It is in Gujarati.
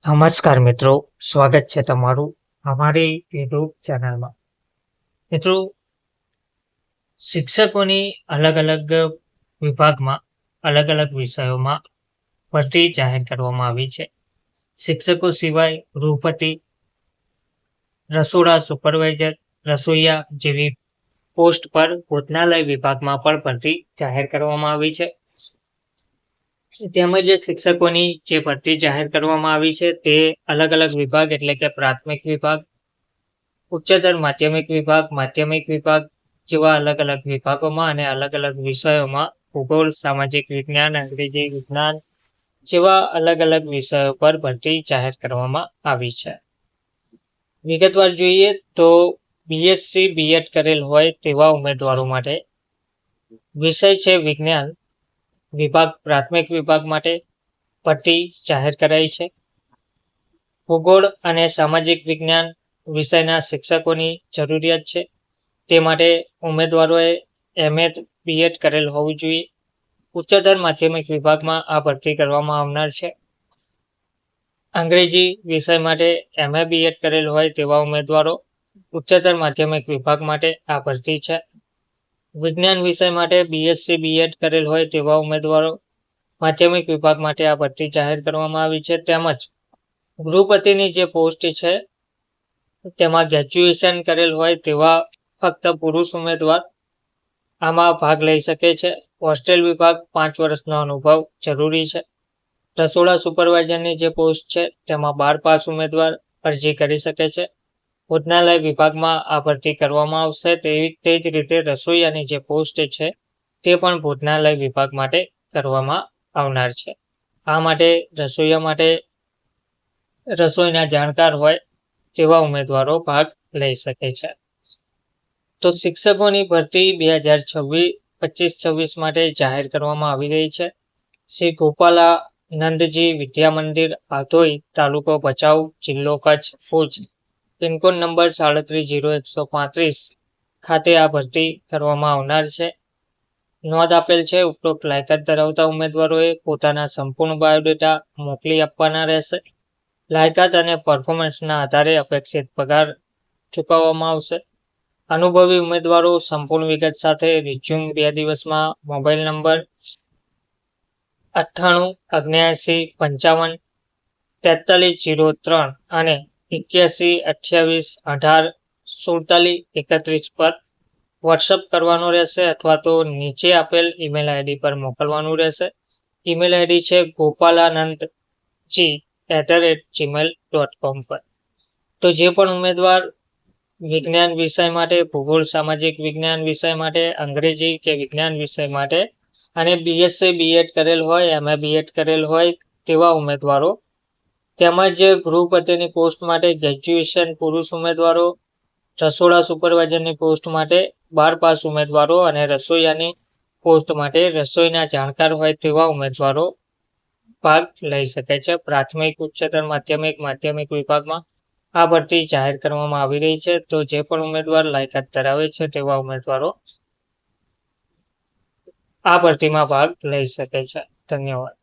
નમસ્કાર મિત્રો, સ્વાગત છે તમારું અમારી યુટ્યુબ ચેનલમાં. મિત્રો, શિક્ષકોની અલગ અલગ વિભાગમાં અલગ અલગ વિષયોમાં ભરતી જાહેર કરવામાં આવી છે. શિક્ષકો સિવાય ગૃહપતિ, રસોડા સુપરવાઇઝર, રસોઈયા જેવી પોસ્ટ પર ભોજનાલય વિભાગમાં પણ ભરતી જાહેર કરવામાં આવી છે. તેમજ શિક્ષકોની જે ભરતી જાહેર કરવામાં આવી છે તે અલગ અલગ વિભાગ એટલે કે પ્રાથમિક વિભાગ, ઉચ્ચતર માધ્યમિક વિભાગ જેવા અલગ અલગ વિભાગોમાં અને અલગ અલગ વિષયોમાં ભૂગોળ, સામાજિક વિજ્ઞાન, અંગ્રેજી, વિજ્ઞાન જેવા અલગ અલગ વિષયો પર ભરતી જાહેર કરવામાં આવી છે. વિગતવાર જોઈએ તો બીએસસી બીએડ કરેલ હોય તેવા ઉમેદવારો માટે વિષય છે વિજ્ઞાન વિભાગ, પ્રાથમિક વિભાગ માટે ભરતી જાહેર કરાઈ છે. ભૂગોળ અને સામાજિક વિજ્ઞાન વિષયના શિક્ષકોની જરૂરિયાત છે. તે માટે ઉમેદવારોએ એમએડ બીએડ કરેલ હોવું જોઈએ. ઉચ્ચતર માધ્યમિક વિભાગમાં આ ભરતી કરવામાં આવનાર છે. અંગ્રેજી વિષય માટે એમએ બીએડ કરેલ હોય તેવા ઉમેદવારો ઉચ્ચતર માધ્યમિક વિભાગ માટે આ ભરતી છે. વિજ્ઞાન વિષય માટે બીએસસી બીએડ કરેલ હોય તેવા ઉમેદવારો માધ્યમિક વિભાગ માટે આ ભરતી જાહેર કરવામાં આવી છે. તેમજ ગૃહપતિની જે પોસ્ટ છે તેમાં ગ્રેજ્યુએશન કરેલ હોય તેવા ફક્ત પુરુષ ઉમેદવાર આમાં ભાગ લઈ શકે છે. હોસ્ટેલ વિભાગ 5 વર્ષનો અનુભવ જરૂરી છે. રસોડા સુપરવાઇઝરની જે પોસ્ટ છે તેમાં 12 પાસ ઉમેદવાર અરજી કરી શકે છે. ભોજનાલય વિભાગમાં આ ભરતી કરવામાં આવશે. તે જ રીતે રસોઈયાની જે પોસ્ટ છે તે પણ ભોજનાલય વિભાગ માટે કરવામાં આવનાર છે. આ માટે રસોઈયા માટે રસોઈના જાણકાર હોય તેવા ઉમેદવારો ભાગ લઈ શકે છે. તો શિક્ષકોની ભરતી 2025-26 માટે જાહેર કરવામાં આવી રહી છે. શ્રી ગોપાલાનંદજી વિદ્યા મંદિર, આધોઈ, તાલુકો ભચાઉ, જિલ્લો કચ્છ, ભુજ, પિનકોડ નંબર 370135 ખાતે આ ભરતી કરવામાં આવનાર છે. નોંધ આપેલ છે ઉપરોક્ત લાયકાત ધરાવતા ઉમેદવારોએ પોતાના સંપૂર્ણ બાયોડેટા મોકલી આપવાના રહેશે. લાયકાત અને પરફોર્મન્સના આધારે અપેક્ષિત પગાર ચૂકવવામાં આવશે. અનુભવી ઉમેદવારો સંપૂર્ણ વિગત સાથે રિઝ્યુમ 2 દિવસમાં મોબાઈલ નંબર 98 79 55 4303 અને 81 28 18 47 31 પર વોટ્સઅપ કરવાનો રહેશે અથવા તો નીચે આપેલ ઈમેલ આઈડી પર મોકલવાનું રહેશે. ઈમેલ આઈડી છે gopalaanandji@gmail.com પર. તો જે પણ ઉમેદવાર વિજ્ઞાન વિષય માટે, ભૂગોળ સામાજિક વિજ્ઞાન વિષય માટે, અંગ્રેજી કે વિજ્ઞાન વિષય માટે અને બીએસસી બીએડ કરેલ હોય, એમએ બીએડ કરેલ હોય તેવા ઉમેદવારો તેમજ ગૃહપતિની પોસ્ટ માટે ગ્રેજ્યુએશન પુરુષ ઉમેદવારો, રસોડા સુપરવાઇઝરની પોસ્ટ માટે 12 પાસ ઉમેદવારો અને રસોઈયાની પોસ્ટ માટે રસોઈના જાણકાર હોય તેવા ઉમેદવારો ભાગ લઈ શકે છે. પ્રાથમિક, ઉચ્ચતર માધ્યમિક વિભાગમાં આ ભરતી જાહેર કરવામાં આવી રહી છે. તો જે પણ ઉમેદવાર લાયકાત ધરાવે છે તેવા ઉમેદવારો આ ભરતીમાં ભાગ લઈ શકે છે. ધન્યવાદ.